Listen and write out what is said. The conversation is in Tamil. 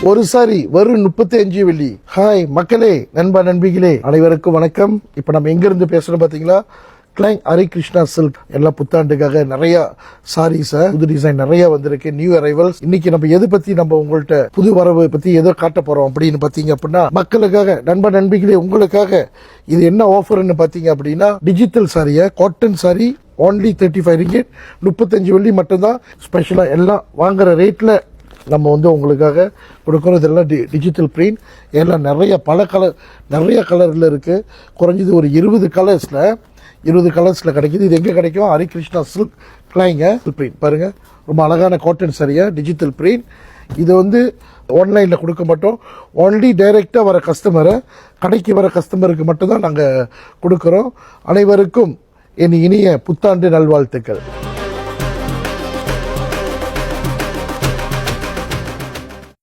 ஒரு சாரி வெறும் 35 வெள்ளி. ஹாய் மக்களே, நண்பா நண்பிகளே, அனைவருக்கும் வணக்கம். இப்போ நம்ம எங்கிருந்து பேசுறோம் பார்த்தீங்களா? கிளைங் ஹரிகிருஷ்ணா சில்க். எல்லாம் புத்தாண்டுக்காக நிறைய சாரீஸ், புது டிசைன் நிறைய வந்திருக்கு, நியூ அரைவல்ஸ். இன்னைக்கு நம்ம எது பத்தி நம்ம உங்கள்கிட்ட புது வரவு பத்தி எதோ காட்ட போறோம் அப்படின்னு பாத்தீங்க அப்படின்னா, மக்களுக்காக, நண்பா நண்பிகளே, உங்களுக்காக இது என்ன ஆஃபர்னு பாத்தீங்க அப்படின்னா, டிஜிட்டல் சாரியை காட்டன் சாரி only 35 ringgit, 35 வெள்ளி மட்டும்தான். ஸ்பெஷலா எல்லாம் வாங்குற ரேட்ல நம்ம வந்து உங்களுக்காக கொடுக்குறோம். இதெல்லாம் டிஜிட்டல் பிரிண்ட். எல்லாம் நிறைய கலரில் இருக்குது. குறைஞ்சது ஒரு 20 கலர்ஸில் கிடைக்கிது. இது எங்கே கிடைக்கும்? ஹரிகிருஷ்ணா சில்க் கிளைங்க பிரிண்ட். பாருங்கள், ரொம்ப அழகான காட்டன் சரியா டிஜிட்டல் பிரிண்ட். இது வந்து ஆன்லைனில் கொடுக்க மாட்டோம். ஒன்லி டைரெக்டாக வர கடைக்கு வர கஸ்டமருக்கு மட்டும்தான் நாங்கள் கொடுக்குறோம். அனைவருக்கும் என் இனிய புத்தாண்டு நல்வாழ்த்துக்கள்.